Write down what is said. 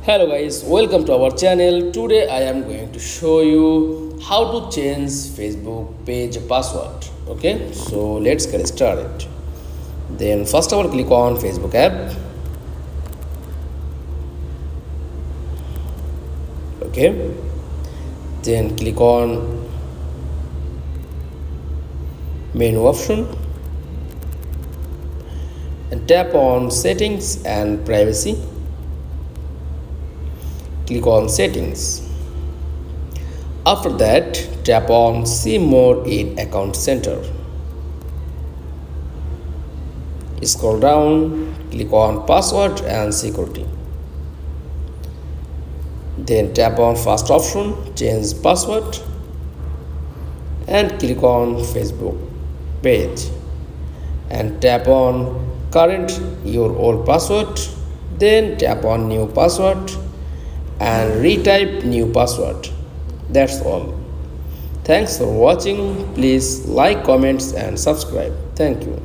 Hello guys, welcome to our channel. Today I am going to show you how to change Facebook page password. Okay, so let's get started. Then first of all, click on Facebook app. Okay, then click on menu option and tap on settings and privacy. Click on settings. After that, tap on see more in account center. Scroll down, click on password and security. Then tap on first option, change password, and click on Facebook page and tap on current your old password. Then tap on new password and retype new password. That's all. Thanks for watching. Please like, comments and subscribe. Thank you.